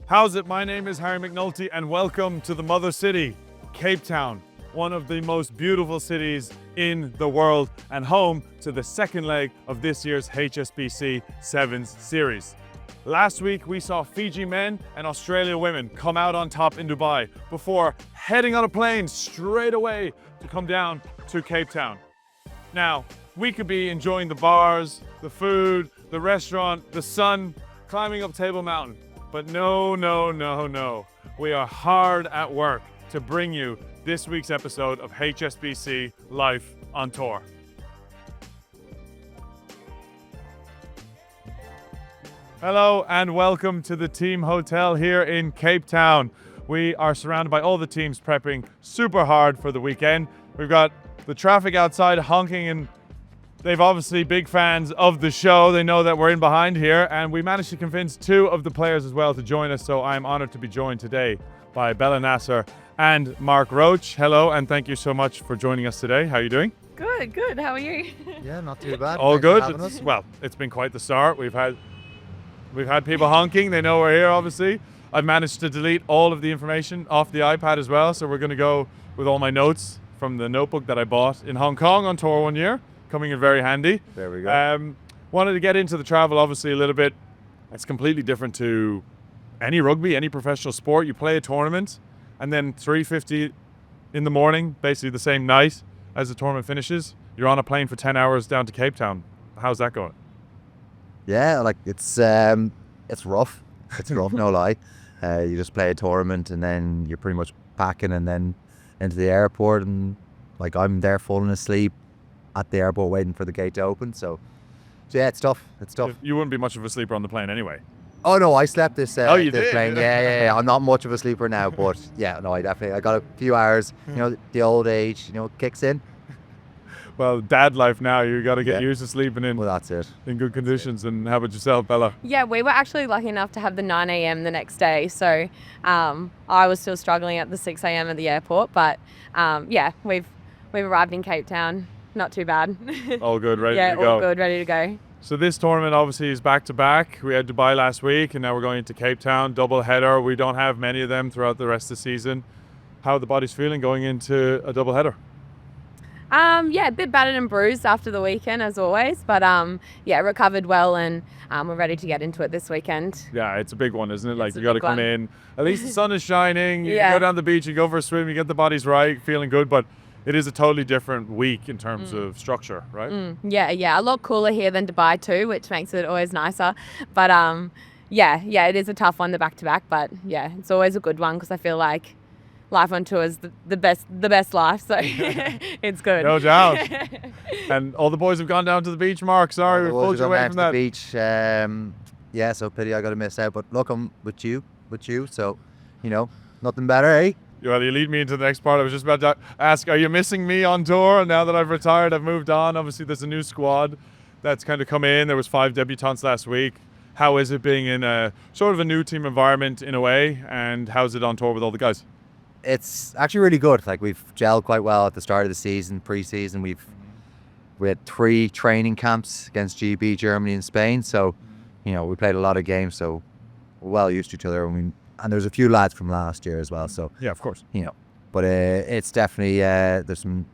How's it? My name is Harry McNulty and welcome to the mother city, Cape Town, one of the most beautiful cities in the world and home to the second leg of this year's HSBC Sevens Series. Last week we saw Fiji men and Australia women come out on top in Dubai before heading on a plane straight away to come down to Cape Town. Now, we could be enjoying the bars, the food, the restaurant, the sun, climbing up Table Mountain. But no. We are hard at work to bring you this week's episode of HSBC Life on Tour. Hello and welcome to the team hotel here in Cape Town. We are surrounded by all the teams prepping super hard for the weekend. We've got the traffic outside honking, and they've obviously big fans of the show. They know that we're in behind here, and we managed to convince two of the players as well to join us. So I'm honored to be joined today by Bella Nasser and Mark Roche. Hello, and thank you so much for joining us today. How are you doing? Good. How are you? Yeah, not too bad. All Thanks good. for having us. Well, it's been quite the start. We've had people honking. They know we're here, obviously. I've managed to delete all of the information off the iPad as well, so we're going to go with all my notes from the notebook that I bought in Hong Kong on tour one year, coming in very handy. There we go. Wanted to get into the travel, obviously, a little bit. It's completely different to any rugby, any professional sport. You play a tournament, and then 3:50 in the morning, basically the same night as the tournament finishes, you're on a plane for 10 hours down to Cape Town. How's that going? Yeah, like it's rough. It's rough, no lie. You just play a tournament and then you're pretty much packing and then into the airport, and like I'm there falling asleep at the airport waiting for the gate to open. So yeah, it's tough. You wouldn't be much of a sleeper on the plane anyway. Oh no, I slept this. You this did? plane. Yeah. I'm not much of a sleeper now, but yeah, no, I got a few hours. You know, the old age, kicks in. Well, dad life now, you got to get used to sleeping in Well, that's it. in good conditions. And how about yourself, Bella? Yeah, we were actually lucky enough to have the 9 a.m. the next day. So I was still struggling at the 6 a.m. at the airport. But yeah, we've arrived in Cape Town. Not too bad. All good, ready Yeah, to go. all good, ready to go. So this tournament obviously is back to back. We had Dubai last week and now we're going into Cape Town, double header. We don't have many of them throughout the rest of the season. How are the bodies feeling going into a double header? Yeah, a bit battered and bruised after the weekend as always. But yeah, recovered well and we're ready to get into it this weekend. Yeah, it's a big one, isn't it? Like It's a you got to big come one. in. At least the sun is shining. You Yeah. go down the beach, you go for a swim, you get the bodies right, feeling good. But it is a totally different week in terms of structure, right? Yeah, a lot cooler here than Dubai too, which makes it always nicer. But yeah, it is a tough one, the back-to-back. But yeah, it's always a good one because I feel like life on tour is the best life, so it's good. No doubt. And all the boys have gone down to the beach, Mark. Sorry, we pulled you away from that. The beach. Yeah, so pity I got to miss out. But look, I'm with you. So, nothing better, eh? Well, you lead me into the next part. I was just about to ask, are you missing me on tour? Now that I've retired, I've moved on. Obviously, there's a new squad that's kind of come in. There was 5 debutants last week. How is it being in a sort of a new team environment in a way? And how's it on tour with all the guys? It's actually really good. Like we've gelled quite well at the start of the season, pre-season. We had 3 training camps against GB, Germany, and Spain. So, we played a lot of games. So we're well used to each other. And there's a few lads from last year as well. So Yeah, of course. but it's definitely there's some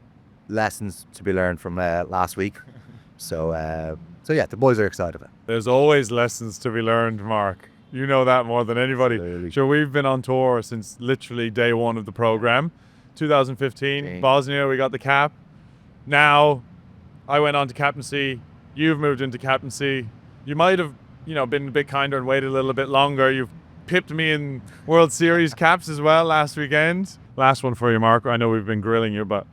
lessons to be learned from last week. So yeah, the boys are excited about it. There's always lessons to be learned, Mark. You know that more than anybody. Absolutely. Sure, we've been on tour since literally day one of the program. 2015, Bosnia, we got the cap. Now, I went on to captaincy. You've moved into captaincy. You might have, been a bit kinder and waited a little bit longer. You've pipped me in World Series caps as well last weekend. Last one for you, Mark. I know we've been grilling you, but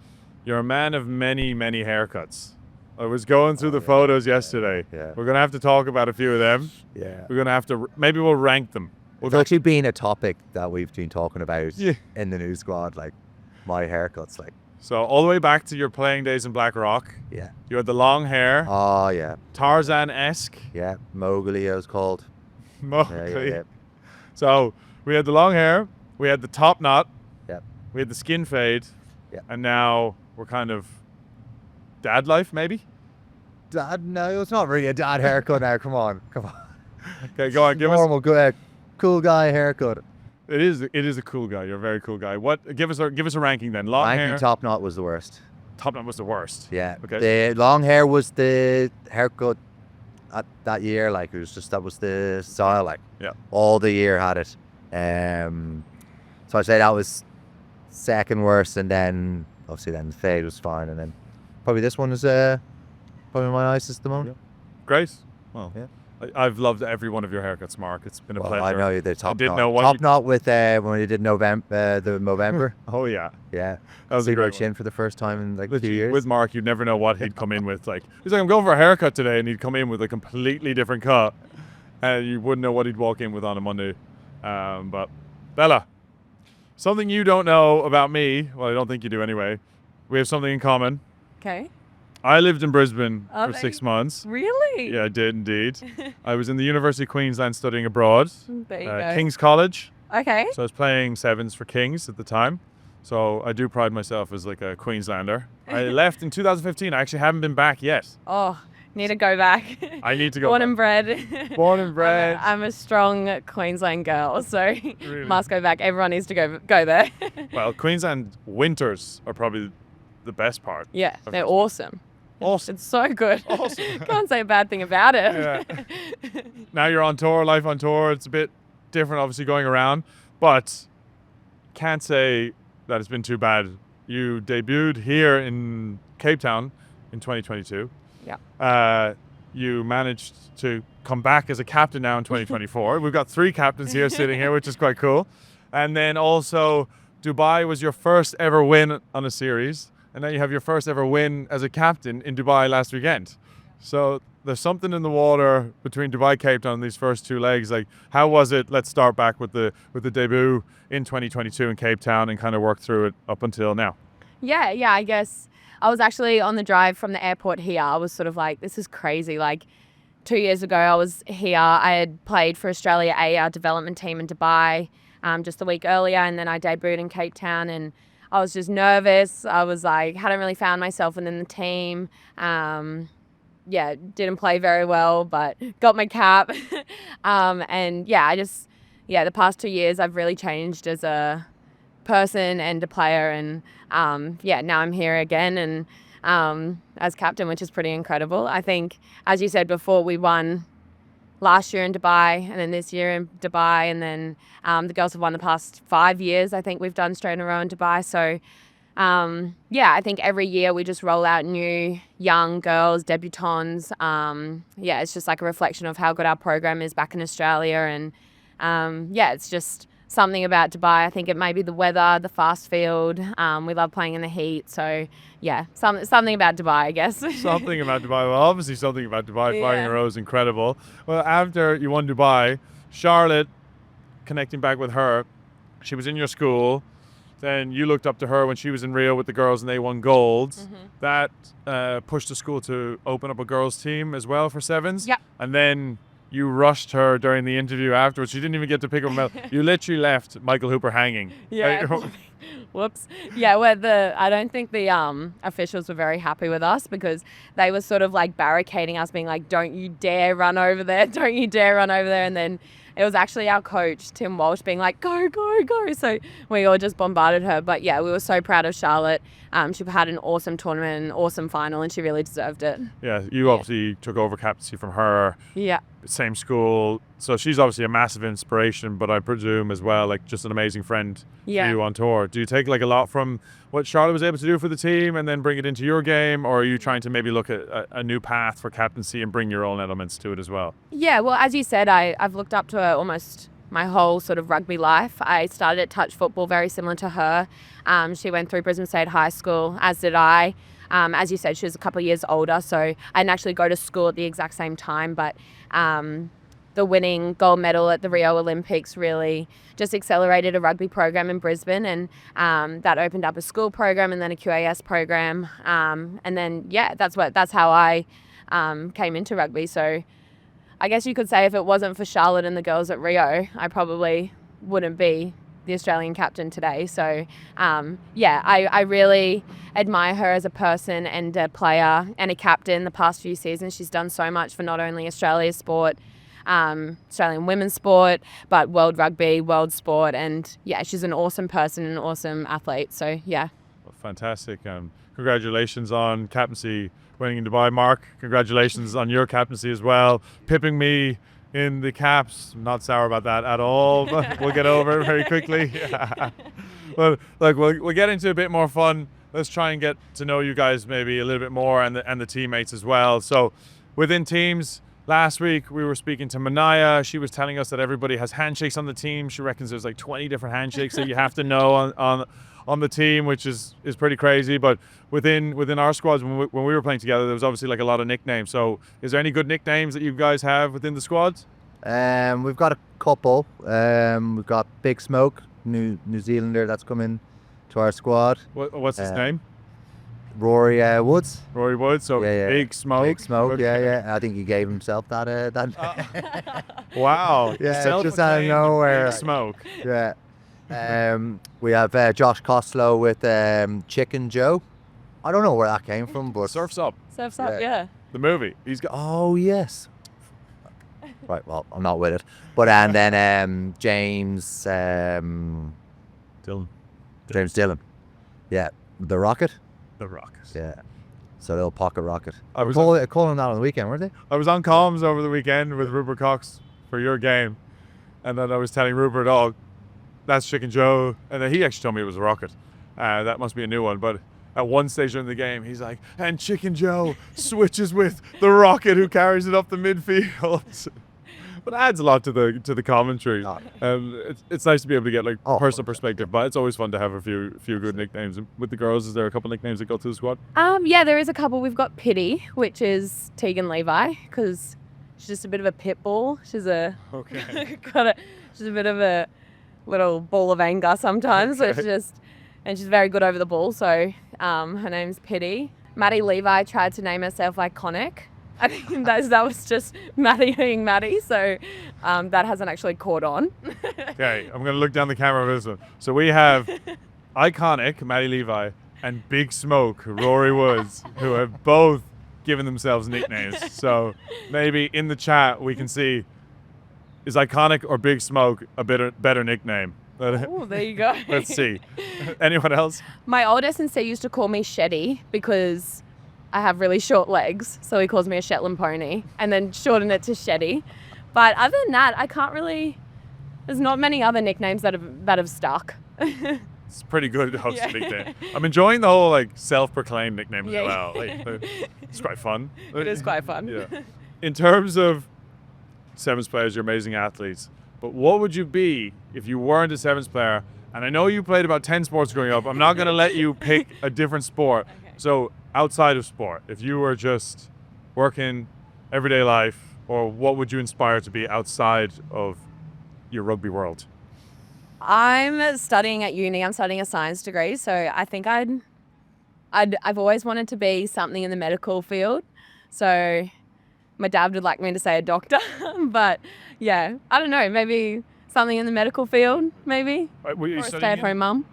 you're a man of many, many haircuts. I was going through the photos yesterday. Yeah. We're going to have to talk about a few of them. Yeah. We're going to have to, maybe we'll rank them. It's actually been a topic that we've been talking about Yeah. in the new squad, like my haircuts, like So all the way back to your playing days in Blackrock, yeah. you had the long hair, Oh yeah, Tarzan-esque. yeah. Mowgli, I was called. Mowgli. Yeah. So we had the long hair, we had the top knot, Yeah. we had the skin fade, Yeah. and now we're kind of dad life, maybe? Dad, no, it's not really a dad haircut now. Come on. Okay, go on, give us. Normal, cool guy haircut. It is a cool guy. You're a very cool guy. What? Give us a ranking then. Long Ranking hair. top knot was the worst. Top knot was the worst. Yeah. Okay. The long hair was the haircut at that year. Like, it was just, that was the style. Like, Yeah. all the year had it. So I'd say that was second worst, and then obviously then the fade was fine, and then probably this one is probably my nicest at the moment. Great. Well, Yeah. I've loved every one of your haircuts, Mark. It's been a Well, pleasure. I know the top didn't knot. know what Top you- knot with when you did November. Oh yeah. Yeah. That was a See my great one. chin for the first time in like 2 Literally, years. with Mark, you'd never know what he'd come in with. Like, he's like, I'm going for a haircut today, and he'd come in with a completely different cut, and you wouldn't know what he'd walk in with on a Monday. But Bella, something you don't know about me, well, I don't think you do anyway. We have something in common. Okay. I lived in Brisbane Oh, for there 6 you- months. Really? Yeah, I did indeed. I was in the University of Queensland studying abroad, There you go. King's College. Okay. So I was playing sevens for Kings at the time. So I do pride myself as like a Queenslander. I left in 2015. I actually haven't been back yet. Oh, need to go back. I need to go Born back. and bred. Born and bred. I'm a strong Queensland girl, so must go back. Everyone needs to go there. Well, Queensland winters are probably the best part. Yeah, of they're Brisbane. awesome. Awesome. It's so good. Awesome. Can't say a bad thing about it. Yeah. Now you're on tour, life on tour. It's a bit different, obviously, going around, but can't say that it's been too bad. You debuted here in Cape Town in 2022. Yeah. You managed to come back as a captain now in 2024. We've got 3 captains here sitting here, which is quite cool. And then also, Dubai was your first ever win on a series. And then you have your first ever win as a captain in Dubai last weekend. So there's something in the water between Dubai, Cape Town, these first 2 legs. Like, how was it? Let's start back with the debut in 2022 in Cape Town and kind of work through it up until now. Yeah, I guess I was actually on the drive from the airport here. I was sort of like, this is crazy. Like 2 years ago, I was here. I had played for Australia A, our development team in Dubai, just a week earlier. And then I debuted in Cape Town, and I was just nervous. I was like, hadn't really found myself within the team. Yeah, didn't play very well, but got my cap. And yeah, the past 2 years I've really changed as a person and a player. And yeah, now I'm here again and as captain, which is pretty incredible. I think, as you said before, we won last year in Dubai and then this year in Dubai, and then the girls have won the past 5 years. I think we've done straight in a row in Dubai. So yeah, I think every year we just roll out new young girls, debutants. Yeah, it's just like a reflection of how good our program is back in Australia. And yeah, it's just something about Dubai. I think it may be the weather, the fast field. We love playing in the heat. So yeah, something about Dubai, I guess. Something about Dubai. Well, obviously something about Dubai. Flying Yeah. in a row is incredible. Well, after you won Dubai, Charlotte, connecting back with her, she was in your school. Then you looked up to her when she was in Rio with the girls and they won golds. That pushed the school to open up a girls team as well for sevens. Yep. And then you rushed her during the interview afterwards. She didn't even get to pick up a medal. You literally left Michael Hooper hanging. Yeah. Whoops. Yeah, I don't think the officials were very happy with us because they were sort of like barricading us, being like, don't you dare run over there. Don't you dare run over there. And then it was actually our coach, Tim Walsh, being like, go, go, go. So we all just bombarded her. But yeah, we were so proud of Charlotte. She had an awesome tournament, an awesome final, and she really deserved it. Yeah, you obviously took over captaincy from her. Yeah. Same school. So she's obviously a massive inspiration, but I presume as well, like just an amazing friend Yeah. for you on tour. Do you take like a lot from what Charlotte was able to do for the team and then bring it into your game? Or are you trying to maybe look at a new path for captaincy and bring your own elements to it as well? Yeah, well, as you said, I've looked up to her almost my whole sort of rugby life. I started at touch football, very similar to her. She went through Brisbane State High School, as did I. As you said, she was a couple of years older, so I didn't actually go to school at the exact same time, but the winning gold medal at the Rio Olympics really just accelerated a rugby program in Brisbane, and that opened up a school program and then a QAS program. And then, yeah, that's how I came into rugby. So I guess you could say if it wasn't for Charlotte and the girls at Rio, I probably wouldn't be the Australian captain today. So yeah, I really admire her as a person and a player and a captain the past few seasons. She's done so much for not only Australia's sport, Australian women's sport, but world rugby, world sport. And yeah, she's an awesome person, an awesome athlete. So yeah. Well, fantastic. Congratulations on captaincy winning in Dubai. Mark, congratulations on your captaincy as well. Pipping me in the caps. I'm not sour about that at all, but we'll get over it very quickly. Well, look, we'll get into a bit more fun. Let's try and get to know you guys maybe a little bit more, and the teammates as well. So within teams, last week we were speaking to Manaya. She was telling us that everybody has handshakes on the team. She reckons there's like 20 different handshakes that you have to know on the team, which is pretty crazy. But within our squads, when we were playing together, there was obviously like a lot of nicknames. So is there any good nicknames that you guys have within the squads? We've got a couple. We've got Big Smoke, New Zealander that's come in to our squad. What's his name? Rory Woods. Rory Woods. So Yeah. Big Smoke. Big Smoke. Okay. Yeah. I think he gave himself that. Wow. Yeah, just out of Self-proclaimed nowhere. Big Smoke. Yeah. We have Josh Costello with Chicken Joe. I don't know where that came from, but Surf's Up. Surf's Up, yeah. The movie. He's got. oh yes. Right. Well, I'm not with it. But and then James Dylan. Dillon. Yeah. The Rocket. The Rockets. Yeah. So little pocket rocket. I was Calling him that on the weekend, weren't they? I was on comms over the weekend with Rupert Cox for your game, and then I was telling Rupert, "Oh, that's Chicken Joe," and then he actually told me it was a Rocket. That must be a new one. But at one stage during the game, he's like, "And Chicken Joe switches with the Rocket, who carries it up the midfield." But it adds a lot to the commentary. It's nice to be able to get like personal perspective, but it's always fun to have a few good nicknames. And with the girls, is there a couple nicknames that go to the squad? Yeah, there is a couple. We've got Pity, which is Tegan Levi, because she's just a bit of a pit bull. She's a she's a bit of a little ball of anger sometimes, Okay. and she's very good over the ball. So her name's Pity. Maddie Levi tried to name herself Iconic. I think that was just Maddie being Maddie, so that hasn't actually caught on. Okay, I'm going to look down the camera for this one. So we have Iconic, Maddie Levi, and Big Smoke, Rory Woods, who have both given themselves nicknames. So maybe in the chat we can see, is Iconic or Big Smoke a better nickname? Oh, there you go. Let's see. Anyone else? My old S&C used to call me Shetty because I have really short legs, so he calls me a Shetland pony, and then shorten it to Shetty. But other than that, I can't really. There's not many other nicknames that have stuck. It's pretty good host nickname. I'm enjoying the whole like self-proclaimed nickname as Yeah. well. It's quite fun. It is quite fun. Yeah. In terms of sevens players, you're amazing athletes. But what would you be if you weren't a sevens player? And I know you played about 10 sports growing up. I'm not going to let you pick a different sport. Okay. So outside of sport, if you were just working everyday life, or what would you inspire to be outside of your rugby world? I'm studying at uni. I'm studying a science degree, so I think I've always wanted to be something in the medical field. So my dad would like me to say a doctor, but yeah, I don't know, maybe something in the medical field, maybe, Were you or a studying stay-at-home mum.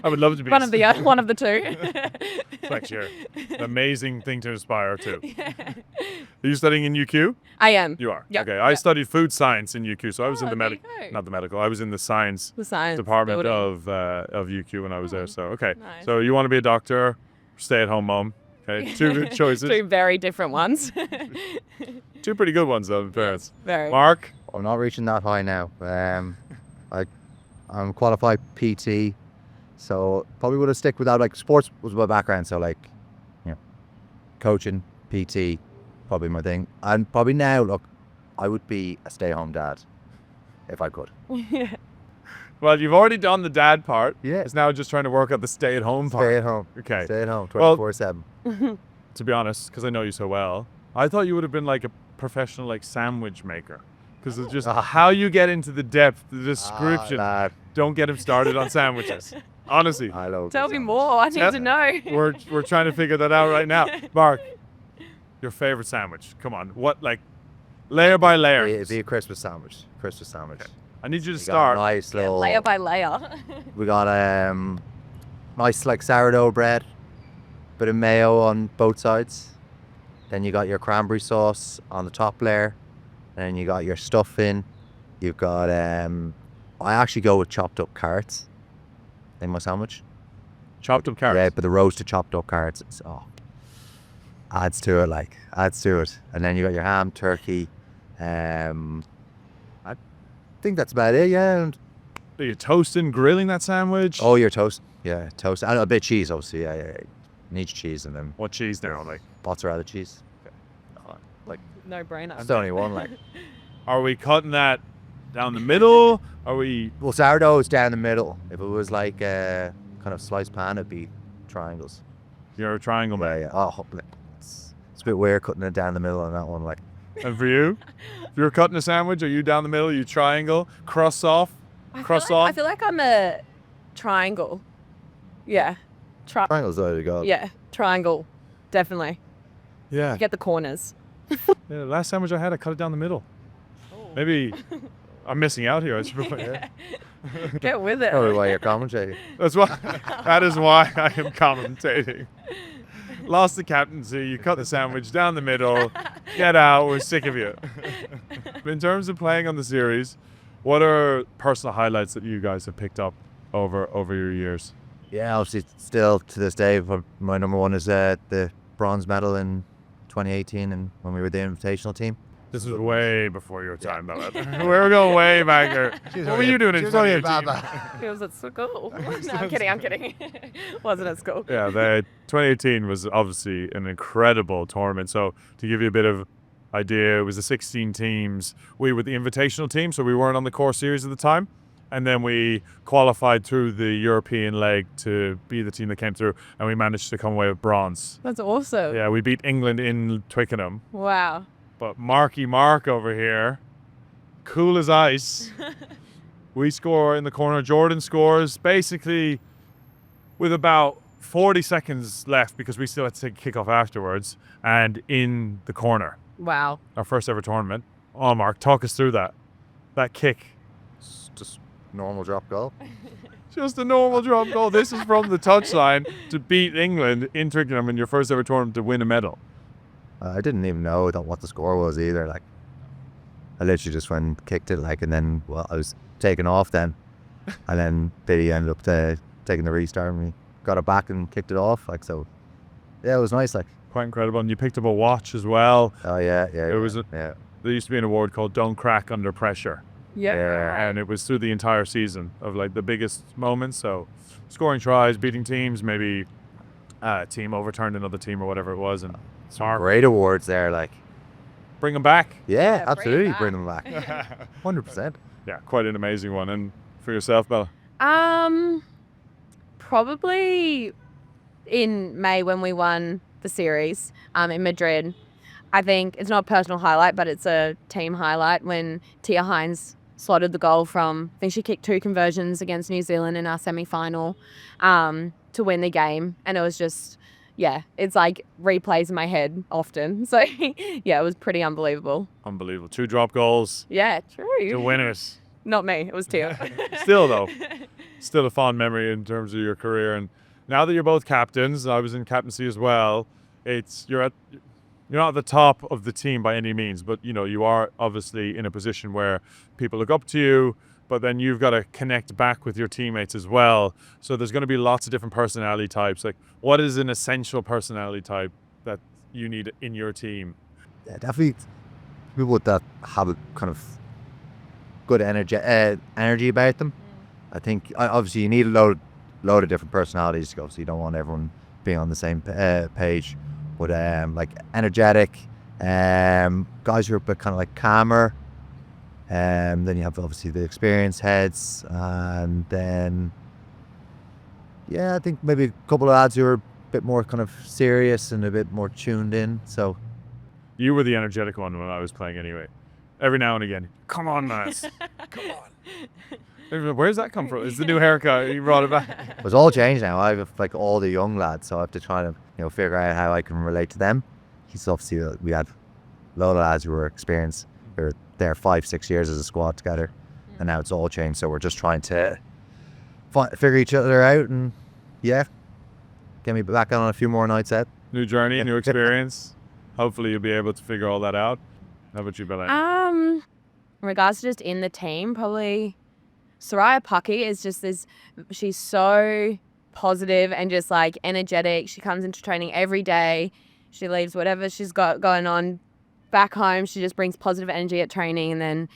I would love to be one of the two. It's actually an amazing thing to aspire to. Are you studying in UQ? I am. You are? Yep, Okay. I yep. studied food science in UQ, so I was in the there you medical, go. not the medical, I was in the science The science department building. of UQ when I was there. So, okay. Nice. So you want to be a doctor, stay-at-home mom. Okay, two good choices. Two very different ones. Two pretty good ones, though, in fairness. Very. Mark? I'm not reaching that high now. I'm qualified PT, so probably would have stick with that. Like sports was my background, so like, coaching, PT, probably my thing. And probably now, look, I would be a stay-home dad if I could. Well, you've already done the dad part. Yeah. It's now just trying to work out the stay-at-home part. Stay at home. Okay. Stay at home, Well- 24/7. To be honest, because I know you so well, I thought you would have been like a professional like sandwich maker. Because it's just how you get into the depth, the description. Lad, Don't get him started on sandwiches. Honestly, I love Tell this me sandwich. more. I need Tell- to know. we're trying to figure that out right now. Mark, your favorite sandwich? Come on, what like layer by layer? It'd be a Christmas sandwich. Christmas sandwich. I need you to We got start. a nice little. Layer by layer. We got nice like sourdough bread, bit of mayo on both sides. Then you got your cranberry sauce on the top layer, and then you got your stuffing. You've got I actually go with chopped up carrots in my sandwich. Chopped up carrots. Yeah, but the roasted chopped up carrots, adds to it. And then you got your ham, turkey. I think that's about it. Yeah. And, Are you toasting, grilling that sandwich? oh, your toast. Yeah, toast. And a bit of cheese, obviously. Yeah. Needs cheese and then What cheese now? Like, mozzarella cheese. No brainer. That's the only one. Like, are we cutting that down the middle? Are we? well, sourdough is down the middle. If it was like kind of sliced pan, it'd be triangles. You're a triangle man. Yeah. Oh, it's a bit weird cutting it down the middle on that one. Like, And for you, if you're cutting a sandwich, are you down the middle? Are you triangle, cross off, cross I off? feel like I'm a triangle. Yeah. triangles, the way to go. Yeah. Triangle. Definitely. Yeah. Get the corners. Yeah. The last sandwich I had, I cut it down the middle. Maybe I'm missing out here. I suppose. Get with it. Probably why you're commentating. That's why. That is why I am commentating. Lost the captaincy. You cut the sandwich down the middle. Get out. We're sick of you. In terms of playing on the series, what are personal highlights that you guys have picked up over your years? Yeah, obviously, still to this day, my number one is the bronze medal in 2018, and when we were the invitational team. This was way before your time, though. We were going way back there. What were you doing in 2018? It was at school. No, I'm kidding. Wasn't at school. Yeah, the 2018 was obviously an incredible tournament. So to give you a bit of idea, it was the 16 teams. We were the invitational team, so we weren't on the core series at the time. And then we qualified through the European leg to be the team that came through, and we managed to come away with bronze. That's awesome. Yeah, we beat England in Twickenham. Wow. But Marky Mark over here, cool as ice. We score in the corner. Jordan scores basically with about 40 seconds left because we still had to take a kickoff afterwards, and in the corner. Wow. Our first ever tournament. Oh, Mark, talk us through that kick. It's just normal drop goal. Just a normal drop goal. This is from the touchline to beat England in Twickenham in your first ever tournament to win a medal. I didn't even know what the score was either. Like, I literally just went and kicked it, like, and then I was taken off then, and then Biddy ended up taking the restart, and we got it back and kicked it off. Like, so, yeah, it was nice. Like, Quite incredible. And you picked up a watch as well. oh yeah. There used to be an award called "Don't Crack Under Pressure." Yeah. And it was through the entire season of like the biggest moments. So scoring tries, beating teams, maybe a team overturned another team or whatever it was. And Some great awards there. Like, bring them back. yeah, bring it absolutely, back. bring them back. 100%. Yeah, quite an amazing one. And for yourself, Bella? Probably in May when we won the series in Madrid. I think it's not a personal highlight, but it's a team highlight when Tia Hines slotted the goal from, I think she kicked 2 conversions against New Zealand in our semi-final to win the game. And it was just, yeah, it's like replays in my head often. So, yeah, it was pretty unbelievable. Unbelievable. 2 drop goals Yeah, true. to winners. Not me, it was Tia. Still, though, still a fond memory in terms of your career. And now that you're both captains, I was in captaincy as well. You're not at the top of the team by any means, but you are obviously in a position where people look up to you, but then you've got to connect back with your teammates as well. So there's going to be lots of different personality types. Like, what is an essential personality type that you need in your team? Yeah, definitely people that have a kind of good energy about them. I think obviously you need a load of different personalities to go, so you don't want everyone being on the same page. But like energetic, guys who are a bit kind of like calmer. Then you have obviously the experienced heads, and then I think maybe a couple of lads who are a bit more kind of serious and a bit more tuned in. So You were the energetic one when I was playing anyway. Every now and again, come on, lads, come on. Where's that come from? It's the new haircut. You brought it back. it's all changed now. I have like all the young lads, so I have to try to figure out how I can relate to them. He's obviously we had a lot of lads who were experienced. They were there 5-6 years as a squad together, and now it's all changed. So we're just trying to figure each other out, and get me back on a few more nights out. New journey, new experience. Hopefully you'll be able to figure all that out. How about you, Belen? In regards to just in the team, probably Soraya Pucky is just this. She's so positive and just like energetic. She comes into training every day. She leaves whatever she's got going on back home. She just brings positive energy at training, and then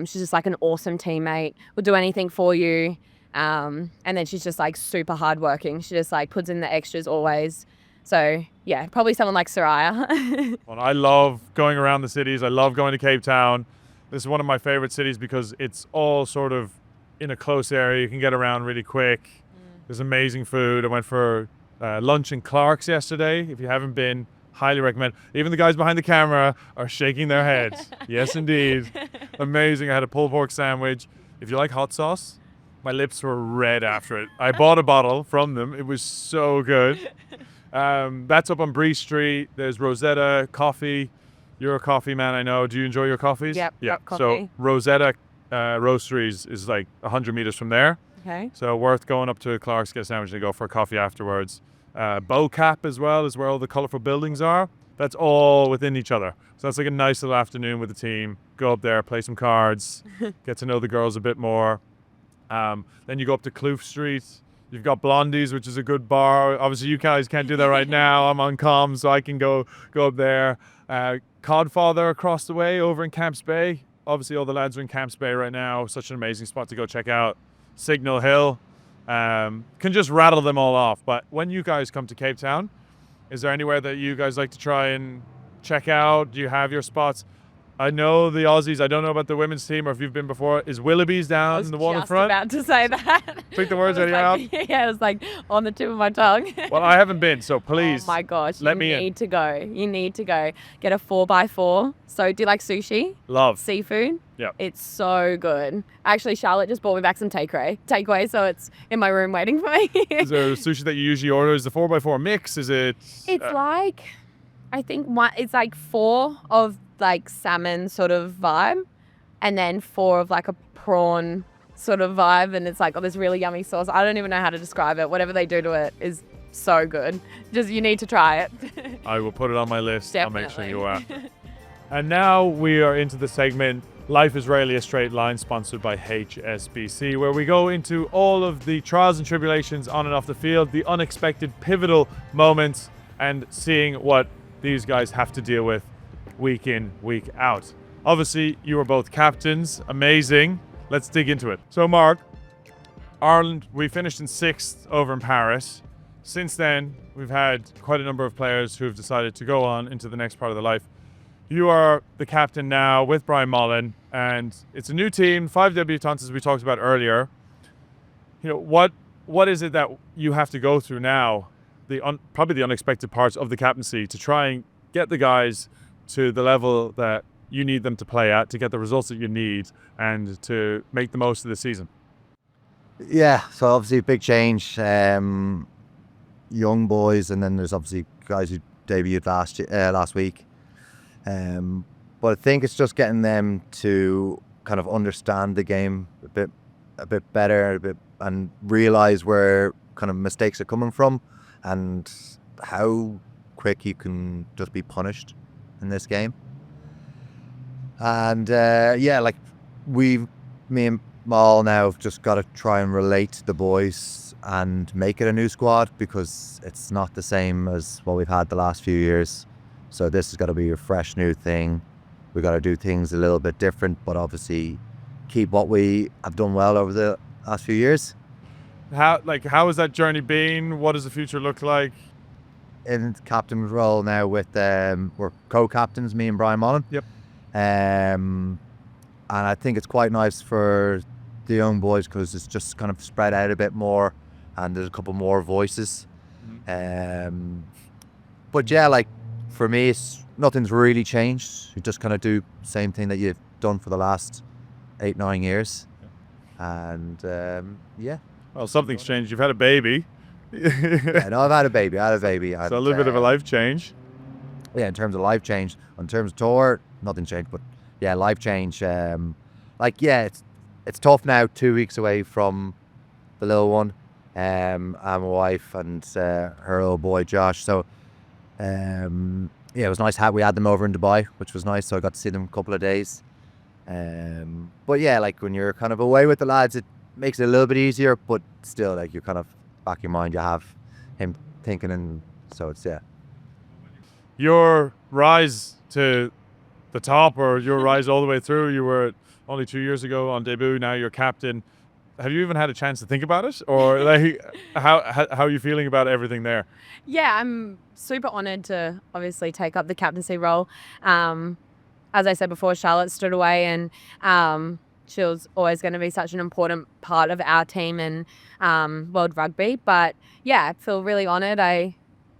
she's just like an awesome teammate. Will do anything for you. And then she's just like super hardworking. She just like puts in the extras always. So yeah, probably someone like Soraya. Well, I love going around the cities. I love going to Cape Town. This is one of my favorite cities because it's all sort of in a close area. You can get around really quick. There's amazing food. I went for lunch in Clark's yesterday. If you haven't been, highly recommend. Even the guys behind the camera are shaking their heads. Yes, indeed. Amazing. I had a pulled pork sandwich. If you like hot sauce, my lips were red after it. I bought a bottle from them. It was so good. That's up on Bree Street. There's Rosetta Coffee. You're a coffee man, I know. Do you enjoy your coffees? Yep, Yeah. coffee. So Rosetta Roasteries is like 100 meters from there. Okay. So worth going up to Clark's, get a sandwich and go for a coffee afterwards. Bow Cap as well is where all the colourful buildings are. That's all within each other. So that's like a nice little afternoon with the team. Go up there, play some cards, get to know the girls a bit more. Then you go up to Kloof Street. You've got Blondie's, which is a good bar. Obviously, you guys can't do that right now. I'm on comms, so I can go up there. Codfather across the way over in Camps Bay. Obviously, all the lads are in Camps Bay right now. Such an amazing spot to go check out. Signal Hill. Can just rattle them all off. But when you guys come to Cape Town, is there anywhere that you guys like to try and check out? Do you have your spots? I know the Aussies. I don't know about the women's team or if you've been before. Is Willoughby's down in the waterfront? I was just about to say that. Took the words out of your mouth. Yeah, it was like on the tip of my tongue. Well, I haven't been, so please. Oh my gosh. let me in. You need to go. You need to go. Get a 4x4. So do you like sushi? Love. Seafood? Yeah. It's so good. Actually, Charlotte just bought me back some takeaway, so it's in my room waiting for me. Is there sushi that you usually order? Is the 4x4 mix? Is it? It's like, I think it's like 4 of like salmon sort of vibe, and then 4 of like a prawn sort of vibe, and it's like, oh, this really yummy sauce. I don't even know how to describe it. Whatever they do to it is so good. Just, you need to try it. I will put it on my list. Definitely. I'll make sure you are. And now we are into the segment Life is Rarely a Straight Line, sponsored by HSBC, where we go into all of the trials and tribulations on and off the field, the unexpected pivotal moments, and seeing what these guys have to deal with week in, week out. Obviously, you are both captains. Amazing. Let's dig into it. So, Mark, Ireland, we finished in 6th over in Paris. Since then, we've had quite a number of players who have decided to go on into the next part of their life. You are the captain now with Brian Mullen, and it's a new team, 5 debutantes as we talked about earlier. You know, what is it that you have to go through now, probably the unexpected parts of the captaincy, to try and get the guys to the level that you need them to play at, to get the results that you need, and to make the most of the season? Yeah, so obviously a big change. Young boys, and then there's obviously guys who debuted last week. But I think it's just getting them to kind of understand the game a bit better, and realize where kind of mistakes are coming from, and how quick you can just be punished in this game. And like me and Mal now have just got to try and relate to the boys and make it a new squad, because it's not the same as what we've had the last few years. So this has got to be a fresh new thing. We've got to do things a little bit different, but obviously keep what we have done well over the last few years. How has that journey been? What does the future look like? In captain's role now with we're co-captains, me and Brian Mullen. Yep. And I think it's quite nice for the young boys, because it's just kind of spread out a bit more, and there's a couple more voices. But yeah, like for me, nothing's really changed. You just kind of do the same thing that you've done for the last 8-9 years. And yeah. Well, something's changed. You've had a baby. Yeah, no, I've had a baby. So a little bit of a life change. Yeah, in terms of life change. In terms of tour, nothing changed. But yeah, life change. It's tough now, 2 weeks away from the little one, and my wife and her little boy Josh. So yeah, it was nice. We had them over in Dubai, which was nice. So I got to see them a couple of days. But yeah, like when you're kind of away with the lads, it makes it a little bit easier. But still, like you're kind of back in your mind, you have him thinking, and so it's Your rise to the top, or your rise all the way through, you were only 2 years ago on debut. Now you're captain. Have you even had a chance to think about it, or like how are you feeling about everything there? Yeah, I'm super honoured to obviously take up the captaincy role. As I said before, Charlotte stood away, and she was always going to be such an important part of our team and World Rugby. But yeah, I feel really honoured. I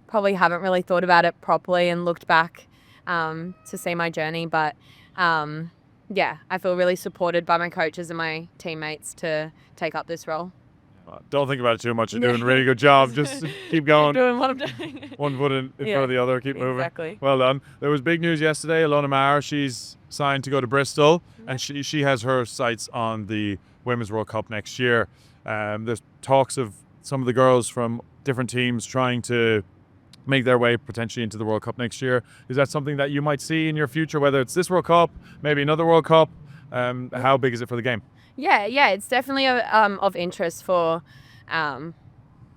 probably haven't really thought about it properly and looked back to see my journey. But yeah, I feel really supported by my coaches and my teammates to take up this role. Don't think about it too much. You're doing a really good job. Just keep going. Doing what I'm doing. One foot in front of the other. Keep moving. Exactly. Well done. There was big news yesterday. Alona Maher, she's signed to go to Bristol, and she has her sights on the Women's World Cup next year. There's talks of some of the girls from different teams trying to make their way potentially into the World Cup next year. Is that something that you might see in your future, whether it's this World Cup, maybe another World Cup? How big is it for the game? Yeah, it's definitely of interest for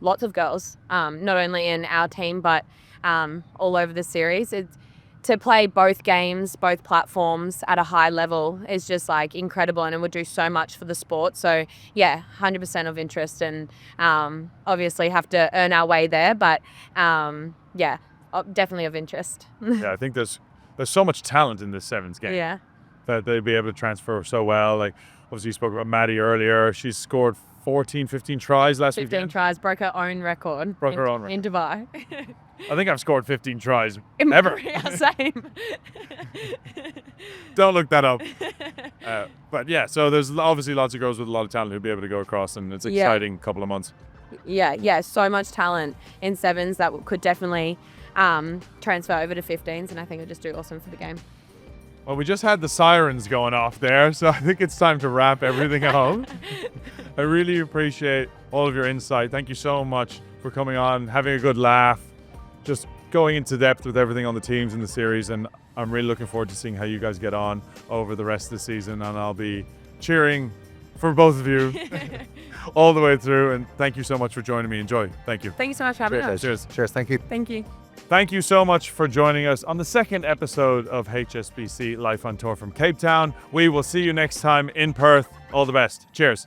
lots of girls, not only in our team but all over the series. To play both games, both platforms at a high level is just like incredible, and it would do so much for the sport. So yeah, 100% of interest, and obviously have to earn our way there, but yeah, definitely of interest. Yeah, I think there's so much talent in this sevens game. Yeah. That they'd be able to transfer so well. Like obviously you spoke about Maddie earlier. She's scored 14, 15 tries last 15 weekend. tries, broke her own record. Broke her own record. In Dubai. I think I've scored 15 tries ever. Yeah, same. Don't look that up. But yeah, so there's obviously lots of girls with a lot of talent who'll be able to go across, and it's an exciting couple of months. Yeah, so much talent in sevens that could definitely transfer over to 15s, and I think it'd just do awesome for the game. Well, we just had the sirens going off there, so I think it's time to wrap everything up. I really appreciate all of your insight. Thank you so much for coming on, having a good laugh, just going into depth with everything on the teams in the series, and I'm really looking forward to seeing how you guys get on over the rest of the season, and I'll be cheering for both of you all the way through, and thank you so much for joining me. Enjoy. Thank you. Thank you so much for having us. Cheers. Cheers. Thank you. Thank you. Thank you so much for joining us on the second episode of HSBC Life on Tour from Cape Town. We will see you next time in Perth. All the best. Cheers.